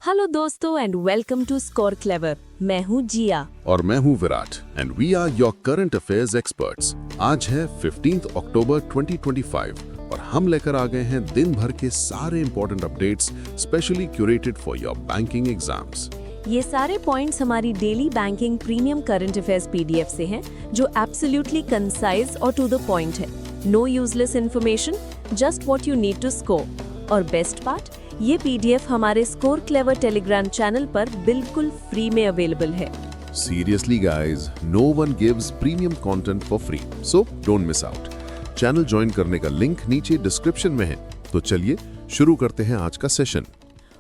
Hello दोस्तों and welcome to Score Clever. मैं हूँ जिया और मैं हूँ Virat and we are your current affairs experts. आज है 15 अक्टूबर 2025 और हम लेकर आ गए हैं दिन भर के सारे important updates specially curated for your banking exams. ये सारे पॉइंट्स हमारी daily banking premium current affairs PDF से हैं, जो एब्सोल्युटली कंसाइज और टू द पॉइंट है। No useless information, just what you need to score. और बेस्ट पार्ट, ये पीडीएफ हमारे स्कोर क्लेवर टेलीग्राम चैनल पर बिल्कुल फ्री में अवेलेबल है। Seriously guys, no one gives premium content for free, so don't miss out. Channel join करने का link नीचे डिस्क्रिप्शन में है। तो चलिए शुरू करते हैं आज का सेशन।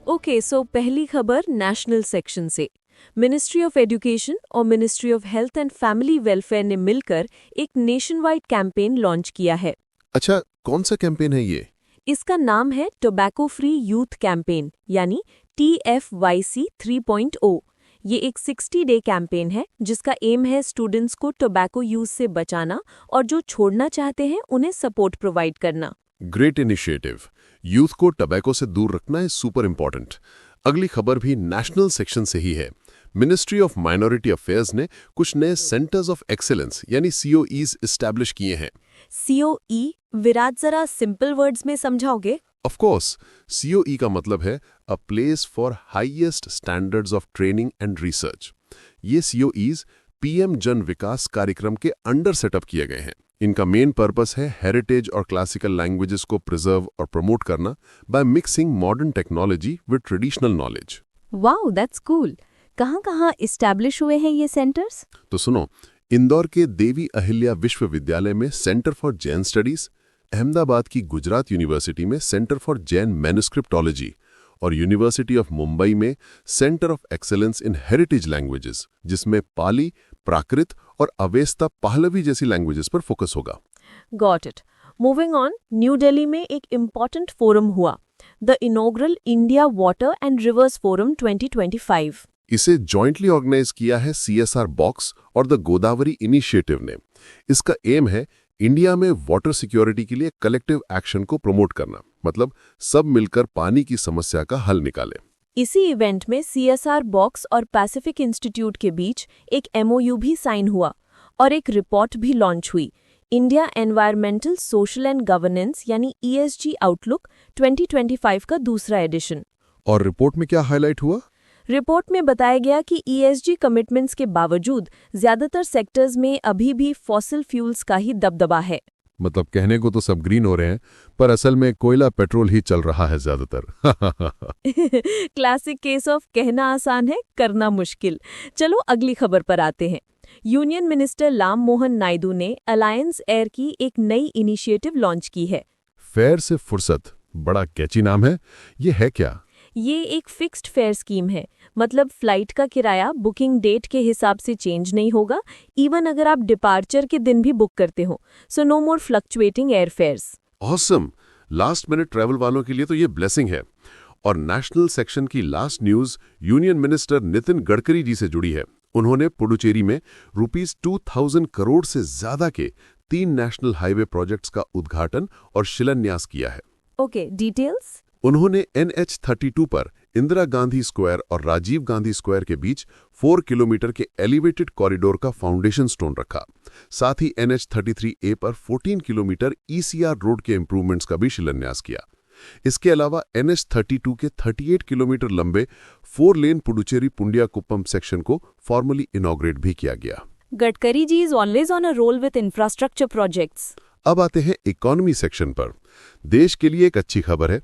ओके, सो पहली खबर नेशनल सेक्शन से। मिनिस्ट्री ऑफ एजुकेशन और ministry of health and family welfare ने मिलकर एक नेशन वाइड कैंपेन लॉन्च किया है। अच्छा, कौन सा कैंपेन है ये? इसका नाम है टोबैको फ्री यूथ कैंपेन यानी TFYC 3.0। ये एक 60 डे कैंपेन है जिसका एम है स्टूडेंट्स को टोबैको यूज से बचाना और जो छोड़ना चाहते हैं उन्हें सपोर्ट प्रोवाइड करना। Great initiative. यूथ को टबैको से दूर रखना है सुपर इंपॉर्टेंट। अगली खबर भी नेशनल सेक्शन से ही है। मिनिस्ट्री ऑफ माइनॉरिटी अफेयर्स ने कुछ नए सेंटर्स ऑफ एक्सीलेंस यानी COEs एस्टैब्लिश किए हैं। COE विराट, जरा सिंपल वर्ड्स में समझाओगे? ऑफ कोर्स, COE का मतलब है a place for highest standards of training and research. ये COEs PM जन विकास कार्यक्रम के अंडर सेटअप किए गए हैं। इनका मेन पर्पस है हेरिटेज और क्लासिकल लैंग्वेजेस को प्रिजर्व और प्रमोट करना by mixing modern technology with traditional knowledge. Wow, that's cool. कहाँ-कहाँ इस्टेब्लिश हुए हैं ये सेंटर्स? तो सुनो, इंदौर के देवी अहिल्या विश्वविद्यालय में centre for Jain studies, Ahmedabad की गुजरात यूनिवर्सिटी में सेंटर फॉर जैन मैन्युस्क्रिप्टोलॉजी और यूनिवर्सिटी ऑफ मुंबई में centre of excellence in heritage languages, जिसमें पाली, प्राकृत और अवेस्ता पहलवी जैसी लैंग्वेजेस पर फोकस होगा। Got it. Moving on, new Delhi में एक इम्पॉर्टेंट फोरम हुआ, the inaugural India water and reverse forum 2025। इसे जॉइंटली ऑर्गेनाइज किया है CSR बॉक्स और द गोदावरी इनिशिएटिव ने। इसका एम है इंडिया में वाटर सिक्योरिटी के लिए कलेक्टिव एक्शन को प्रमोट करना, मतलब सब मिलकर पानी की समस्या का हल निकालें। इसी इवेंट में CSR बॉक्स और पैसिफिक इंस्टीट्यूट के बीच एक MOU भी साइन हुआ और एक रिपोर्ट भी लॉन्च हुई, India environmental social and governance यानी ESG आउटलुक 2025 का दूसरा एडिशन। और रिपोर्ट में क्या हाईलाइट हुआ? रिपोर्ट में बताया गया कि ESG कमिटमेंट्स के बावजूद ज्यादातर सेक्टर्स में अभी भी फॉसिल फ्यूल्स का ही दबदबा है। मतलब कहने को तो सब ग्रीन हो रहे हैं, पर असल में कोयला पेट्रोल ही चल रहा है ज्यादातर। क्लासिक केस ऑफ कहना आसान है, करना मुश्किल। चलो अगली खबर पर आते हैं। यूनियन मिनिस्टर राम मोहन नायडू ने अलायंस एयर की एक नई इनिशिएटिव लॉन्च की है। फेयर से फुर्सत, बड़ा कैची नाम है। ये है क्या? ये एक फिक्स्ड फेयर स्कीम है, मतलब फ्लाइट का किराया बुकिंग डेट के हिसाब से चेंज नहीं होगा, इवन अगर आप डिपार्चर के दिन भी बुक करते हो। So no more fluctuating air fares. Awesome. Last minute travel वालों के लिए तो ये ब्लेसिंग है। और नेशनल सेक्शन की last news union minister Nitin Gadkari ji से जुड़ी है। उन्होंने पुडुचेरी में ₹2000 करोड़ से ज्यादा के 3 नेशनल हाईवे प्रोजेक्ट्स का उद्घाटन और शिलान्यास किया है। Okay, details? उन्होंने NH32 पर इंदिरा गांधी स्क्वायर और राजीव गांधी स्क्वायर के बीच 4 किलोमीटर के एलिवेटेड कॉरिडोर का फाउंडेशन स्टोन रखा। साथ ही NH33A पर 14 किलोमीटर ECR रोड के इंप्रूवमेंट्स का भी शिलान्यास किया। इसके अलावा NH32 के 38 किलोमीटर लंबे 4 लेन पुडुचेरी पुंडिया कुप्पम सेक्शन को फॉर्मली इनॉग्रेट भी किया गया। Gadkari ji is always on a roll with infrastructure projects. अब आते हैं इकोनॉमी सेक्शन पर। देश के लिए एक अच्छी खबर है।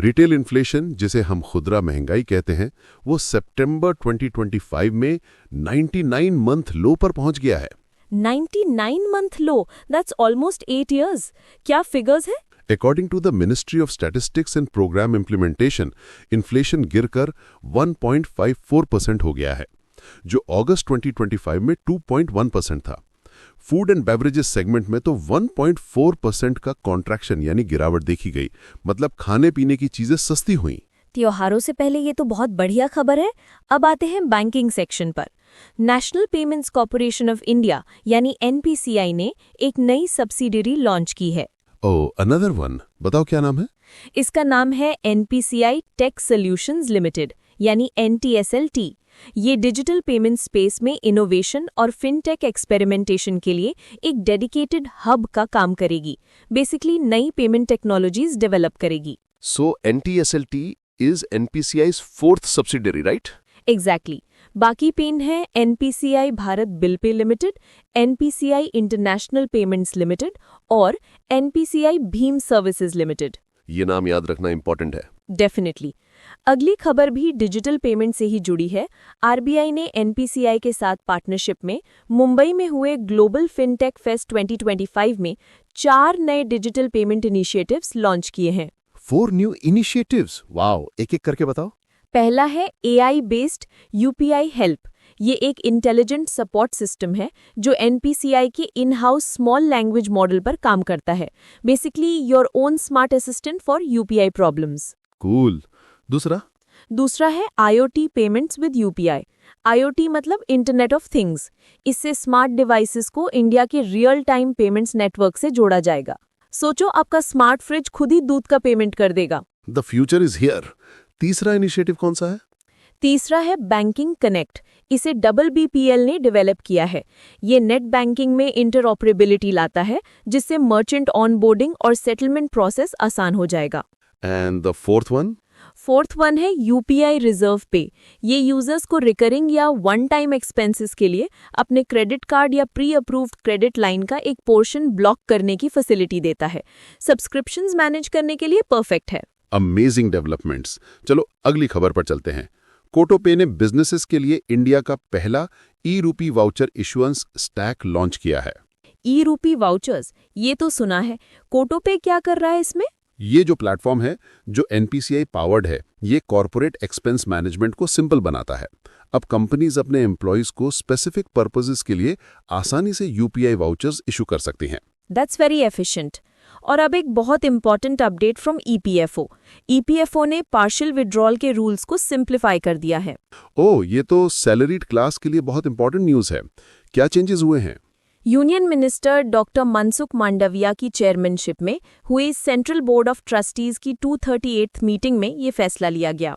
रिटेल इन्फ्लेशन, जिसे हम खुदरा महंगाई कहते हैं, वो सितंबर 2025 में 99 मंथ लो पर पहुंच गया है। 99 मंथ लो, दैट्स ऑलमोस्ट 8 इयर्स। क्या फिगर्स है? According to the Ministry of Statistics and Programme Implementation, inflation गिरकर 1.54% हो गया है, जो अगस्त 2025 में 2.1% था। फूड एंड बेवरेजेस सेगमेंट में तो 1.4% का कॉन्ट्रैक्शन यानी गिरावट देखी गई, मतलब खाने पीने की चीजें सस्ती हुई। त्योहारों से पहले ये तो बहुत बढ़िया खबर है। अब आते हैं बैंकिंग सेक्शन पर। National payments corporation of India यानी NPCI ने एक नई सब्सिडियरी लॉन्च की है। ओह, अनदर वन। बताओ क्या नाम है? इसका नाम है NPCI टेक सॉल्यूशंस लिमिटेड यानी NTSLT। ये डिजिटल पेमेंट स्पेस में इनोवेशन और फिनटेक एक्सपेरिमेंटेशन के लिए एक डेडिकेटेड हब का काम करेगी। बेसिकली नई पेमेंट टेक्नोलॉजीज डेवलप करेगी। So NTSLT is NPCI's fourth subsidiary, right? Exactly बाकी पेन है NPCI Bharat bill pay limited, NPCI international payments limited और NPCI भीम सर्विसेज लिमिटेड। ये नाम याद रखना इंपॉर्टेंट है। डेफिनेटली। अगली खबर भी डिजिटल पेमेंट से ही जुड़ी है। RBI ने NPCI के साथ पार्टनरशिप में मुंबई में हुए ग्लोबल फिनटेक फेस्ट 2025 में 4 नए डिजिटल पेमेंट इनिशिएटिव्स लॉन्च किए हैं। 4 new initiatives. वाओ, एक-एक करके बताओ। पहला है AI बेस्ड UPI हेल्प। ये एक इंटेलिजेंट सपोर्ट सिस्टम है जो NPCI के in house small language model पर काम करता है। Basically your own smart assistant for UPI problems. Cool. दूसरा है IoT payments with UPI। IoT मतलब इंटरनेट ऑफ थिंग्स। इससे स्मार्ट डिवाइसेस को इंडिया के रियल टाइम पेमेंट्स नेटवर्क से जोड़ा जाएगा। सोचो आपका स्मार्ट फ्रिज खुद ही दूध का पेमेंट कर देगा। The future is here. तीसरा इनिशिएटिव कौन सा है? तीसरा है बैंकिंग कनेक्ट। इसे BBPL ने डेवलप किया है। ये नेट बैंकिंग में इंटरऑपरेबिलिटी लाता है जिससे मर्चेंट ऑनबोर्डिंग और सेटलमेंट प्रोसेस आसान हो जाएगा। एंड द फोर्थ वन है UPI रिजर्व पे। ये यूजर्स को रिकरिंग या वन टाइम एक्सपेंसेस के लिए अपने क्रेडिट कार्ड या प्री अप्रूव्ड क्रेडिट लाइन का एक पोर्शन ब्लॉक करने की फैसिलिटी देता है। सब्सक्रिप्शंस मैनेज करने के लिए परफेक्ट है। Amazing developments. चलो अगली खबर पर चलते हैं। कोटोपे ने बिजनेसेस के लिए इंडिया का पहला e-rupee voucher issuance stack launch किया है। ई-रूपी वाउचर्स, ये तो सुना है। कोटोपे क्या कर रहा है इसमें? ये जो प्लेटफॉर्म है जो NPCI पावर्ड है, ये कॉर्पोरेट एक्सपेंस मैनेजमेंट को सिंपल बनाता है। अब कंपनीज अपने एम्प्लॉयज को स्पेसिफिक पर्पसेस के लिए आसानी से UPI वाउचर्स इशू कर सकती हैं। That's very efficient. और अब एक बहुत important update from EPFO। EPFO ने पार्शियल विड्रॉल के रूल्स को सिंप्लीफाई कर दिया है। ओह, ये तो सैलरीड क्लास के लिए बहुत इंपॉर्टेंट न्यूज़ है। क्या चेंजेस हुए हैं? Union minister doctor Mansukh Mandaviya की चेयरमैनशिप में हुई सेंट्रल बोर्ड ऑफ ट्रस्टीज की 238th मीटिंग में ये फैसला लिया गया।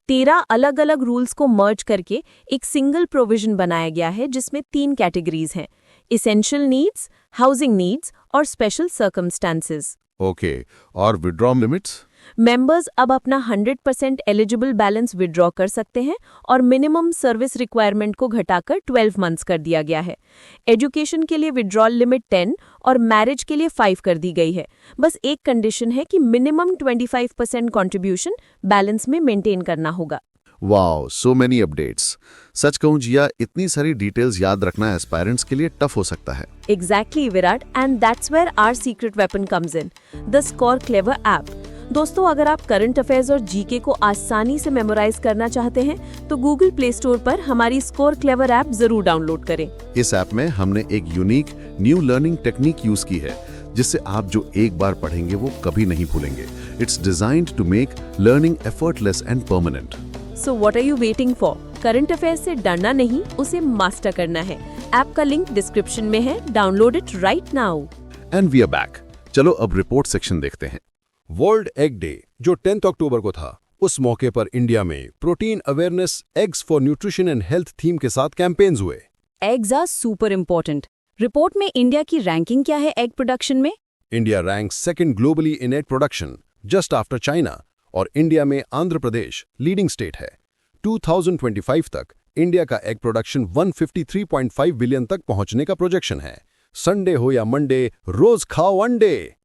13 अलग अलग रूल्स को मर्ज करके एक सिंगल प्रोविजन बनाया गया है जिसमें 3 कैटेगरीज हैं: इसेंशियल नीड्स, हाउसिंग नीड्स और स्पेशल सर्कमस्टांसेस। ओके, और विड्रॉ लिमिट्स? मेंबर्स अब अपना 100% एलिजिबल बैलेंस विड्रॉ कर सकते हैं और मिनिमम सर्विस रिक्वायरमेंट को घटाकर 12 मंथ्स कर दिया गया है। एजुकेशन के लिए विड्रॉल लिमिट 10 और मैरिज के लिए 5 कर दी गई है। बस एक कंडीशन है कि मिनिमम 25% कंट्रीब्यूशन बैलेंस में मेंटेन करना होगा। Wow, so many updates. सच कहूं जिया, इतनी सारी डिटेल्स याद रखना एस्पायरेंट्स के लिए टफ हो सकता है। Exactly Virat, and that's where our secret weapon comes in, the Score Clever app. दोस्तों, अगर आप करंट अफेयर्स और जीके को आसानी से मेमोराइज करना चाहते हैं तो गूगल प्ले स्टोर पर हमारी स्कोर क्लेवर ऐप जरूर डाउनलोड करें। इस ऐप में हमने एक unique new learning technique use की है जिससे आप जो एक बार पढ़ेंगे वो कभी नहीं भूलेंगे। It's designed to make learning effortless and permanent. So what are you waiting for? Current affairs से डरना नहीं, उसे मास्टर करना है। ऐप का लिंक डिस्क्रिप्शन में है, download it right now. And we are back. चलो अब रिपोर्ट सेक्शन देखते हैं। वर्ल्ड एग डे जो 10 अक्टूबर को था, उस मौके पर इंडिया में protein awareness, eggs for nutrition and health theme के साथ कैंपेन्स हुए। Eggs are super important. Report में इंडिया की रैंकिंग क्या है एग प्रोडक्शन में? India ranks second globally in egg production, just after China, और इंडिया में आंध्र प्रदेश लीडिंग स्टेट है। 2025 तक इंडिया का एग प्रोडक्शन 153.5 बिलियन तक पहुंचने का प्रोजेक्शन है। संडे हो या मंडे, रोज खाओ अंडे।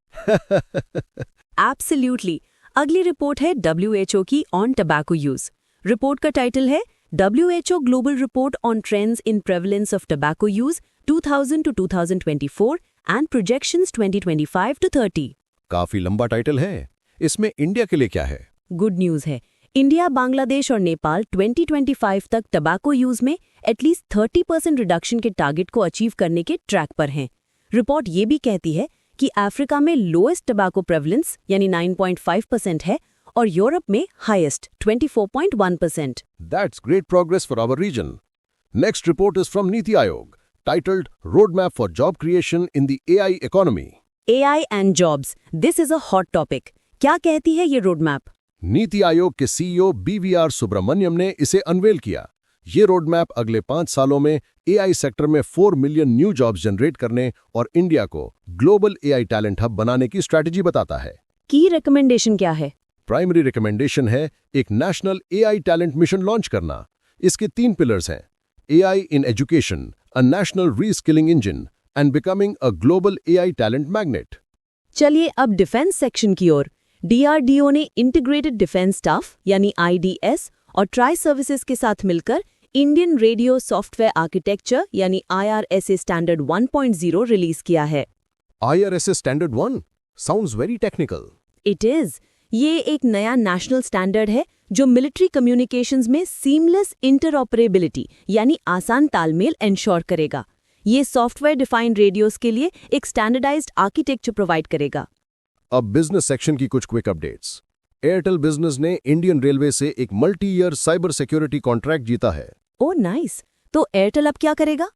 एब्सोल्युटली। अगली रिपोर्ट है WHO की ऑन टबैको यूज। रिपोर्ट का टाइटल है WHO global report on trends in prevalence of tobacco use 2000 to 2024 and projections 2025 to 30। काफी लंबा टाइटल है। इसमें इंडिया के लिए क्या है? गुड न्यूज है। इंडिया, बांग्लादेश और नेपाल 2025 तक टबैको यूज में एटलीस्ट 30% रिडक्शन के टारगेट को अचीव करने के ट्रैक पर हैं। रिपोर्ट ये भी कहती है कि अफ्रीका में लोएस्ट टबैको प्रेवलेंस यानी 9.5% है और यूरोप में highest 24.1%। That's great progress for our region. Next report is from Niti Aayog, titled Roadmap for Job Creation in the AI Economy. AI and jobs, this is a hot topic. क्या कहती है ये road map? NITI Aayog के CEO BVR Subramaniam ने इसे unwell किया। ये road map अगले 5 सालों में AI सेक्टर में 4 मिलियन न्यू जॉब्स जनरेट करने और इंडिया को ग्लोबल AI टैलेंट हब बनाने की स्ट्रैटेजी बताता है। की रिकमेंडेशन क्या है? प्राइमरी रिकमेंडेशन है एक national AI talent mission launch करना। इसके 3 पिलर्स हैं: AI in education, a national reskilling engine and becoming a global AI talent magnet. चलिए अब डिफेंस सेक्शन की ओर। DRDO ने इंटीग्रेटेड डिफेंस स्टाफ यानी IDS और ट्राई सर्विसेज के साथ मिलकर इंडियन रेडियो सॉफ्टवेयर आर्किटेक्चर यानी IRSA स्टैंडर्ड 1.0 रिलीज किया है। IRSA standard 1 sounds very technical. It is. ये एक नया नेशनल स्टैंडर्ड है जो मिलिट्री कम्युनिकेशंस में सीमलेस इंटरऑपरेबिलिटी यानी आसान तालमेल एंश्योर करेगा। ये सॉफ्टवेयर डिफाइंड रेडियोस के लिए एक स्टैंडर्डाइज्ड आर्किटेक्चर प्रोवाइड करेगा। अब बिजनेस सेक्शन की कुछ क्विक अपडेट्स। एयरटेल बिजनेस ने इंडियन रेलवे से एक multi year cyber security contract जीता है। Oh nice. तो एयरटेल अब क्या करेगा?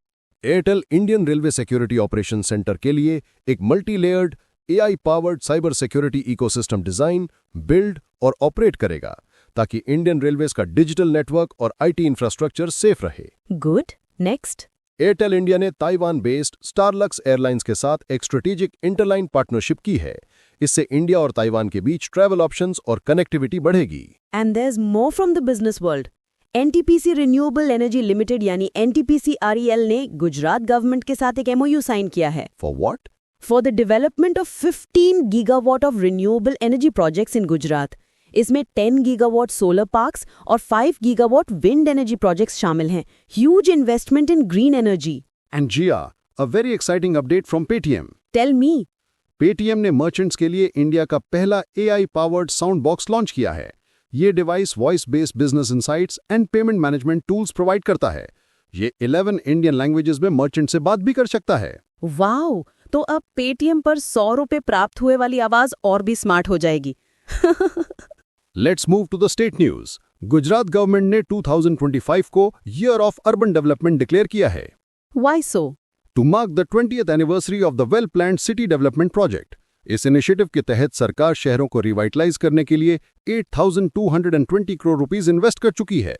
Airtel Indian railway security operation centre के लिए एक multi layered AI powered cyber security ecosystem design, build और ऑपरेट करेगा ताकि इंडियन रेलवेज का डिजिटल नेटवर्क और IT इंफ्रास्ट्रक्चर सेफ रहे। गुड। नेक्स्ट। एयरटेल इंडिया ने ताइवान बेस्ड स्टारलक्स एयरलाइंस के साथ एक स्ट्रेटेजिक इंटरलाइन पार्टनरशिप की है। इससे इंडिया और ताइवान के बीच ट्रैवल ऑप्शंस और कनेक्टिविटी बढ़ेगी। And there is more from the business world. NTPC renewable energy limited यानी NTPC REL ने गुजरात गवर्नमेंट के साथ एक MOU साइन किया है। For what? For the development of 15 gigawatt of renewable energy projects in Gujarat. इसमें 10 गीगावाट सोलर पार्क्स और 5 gigawatt wind energy projects शामिल हैं। Huge investment in green energy. And Jiya, a very exciting update from Paytm. Tell me. Paytm ने merchants के लिए India का पहला AI powered sound box launch किया है। ये device voice based business insights and payment management tools provide करता है। ये 11 इंडियन लैंग्वेजेस में मर्चेंट से बात भी कर सकता है। वाओ, तो अब पेटीएम पर 100 रुपए प्राप्त हुए वाली आवाज और भी स्मार्ट हो जाएगी। Let's move to the state news. Gujarat government ने 2025 को year of urban development declare किया है। Why so? To mark the 20th anniversary of the well planned city development project. इस इनिशिएटिव के तहत सरकार शहरों को रिवाइटलाइज करने के लिए 8,220 करोड़ रुपीस इन्वेस्ट कर चुकी है।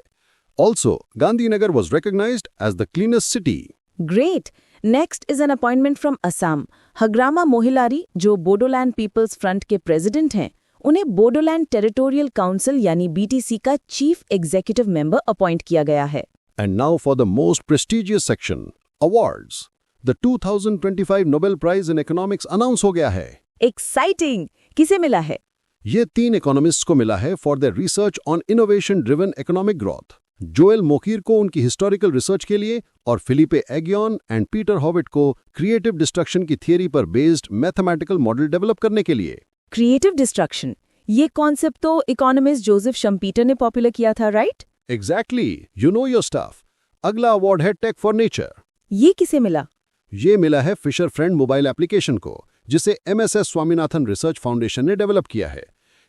Also Gandhinagar was recognised as the cleanest city. Great. Next is an appointment from Assam. Hagrama Mohilari, जो बोडोलैंड पीपल्स फ्रंट के प्रेसिडेंट हैं, उन्हें बोडोलैंड टेरिटोरियल काउंसिल यानी BTC का चीफ एग्जीक्यूटिव मेंबर अपॉइंट किया गया है। And now for the most prestigious section, awards. The 2025 Nobel Prize in Economics announce हो गया है। एक्साइटिंग। किसे मिला है? ये 3 इकोनॉमिस्ट्स को मिला है for their research on innovation driven economic growth. Joel Mokyr को उनकी हिस्टोरिकल रिसर्च के लिए और Philippe Aghion and Peter Howitt को क्रिएटिव डिस्ट्रक्शन की थियरी पर बेस्ड मैथमेटिकल मॉडल डेवलप करने के लिए। क्रिएटिव डिस्ट्रक्शन, ये कॉन्सेप्ट तो इकोनॉमिस्ट जोसेफ शम्पीटर ने पॉपुलर किया था, right? Exactly, you know your stuff. अगला अवार्ड है टेक फॉर नेचर। ये किसे मिला? ये मिला है फिशर फ्रेंड मोबाइल एप्लीकेशन को, जिसे MSS स्वामीनाथन रिसर्च फाउंडेशन ने डेवलप किया है।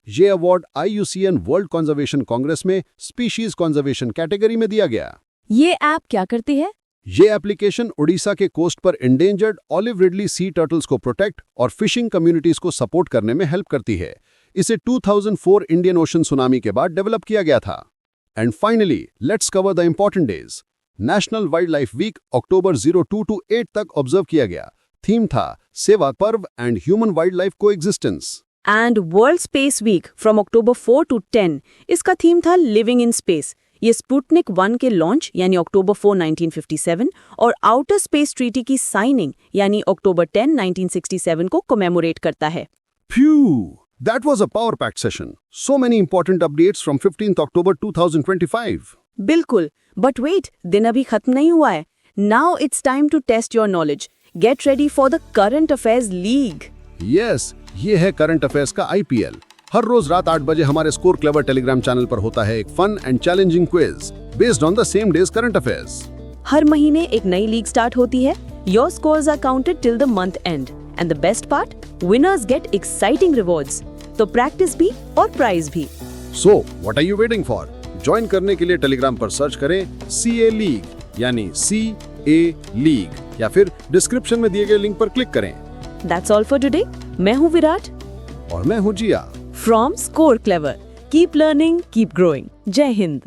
ये award IUCN world conservation Congress में स्पीशीज कंजर्वेशन कैटेगरी में दिया गया। ये ऐप क्या करती है? ये एप्लीकेशन उड़ीसा के कोस्ट पर endangered olive ridley sea turtles को प्रोटेक्ट और फिशिंग कम्युनिटीज को सपोर्ट करने में हेल्प करती है। इसे 2004 इंडियन ओशन सुनामी के बाद डेवलप किया गया था। And finally, let's cover the important days. National wildlife week October 02 to 8 तक ऑब्जर्व किया गया। थीम था Seva Parv and human wildlife coexistence. And world space week from October 4 to 10, इसका थीम था लिविंग इन स्पेस। ये Sputnik 1 के launch यानी October 4, 1957 और आउटर स्पेस ट्रीटी की साइनिंग यानी अक्टूबर 10, 1967 को कमेमोरेट करता है। Phew! That was a power-packed session. So many important updates from 15th October 2025. बिल्कुल, बट वेट, दिन अभी खत्म नहीं हुआ है। Now it's time to test your knowledge. Get ready for the current affairs league. Yes, ये है करंट अफेयर्स का IPL। हर रोज रात 8 बजे हमारे स्कोर क्लेवर टेलीग्राम चैनल पर होता है एक fun and challenging quiz based on the same day's current affairs. हर महीने एक नई लीग स्टार्ट होती है। Your scores are counted till the month end and the best part, winners get exciting rewards. तो प्रैक्टिस भी और प्राइज भी। So, what are you waiting for? Join करने के लिए टेलीग्राम पर सर्च करें CA लीग यानी CA लीग या फिर डिस्क्रिप्शन में दिए गए लिंक पर क्लिक करें। That's all for today. मैं हूँ विराट और मैं हूँ Jiya. From score clever. Keep learning, keep growing. जय हिंद।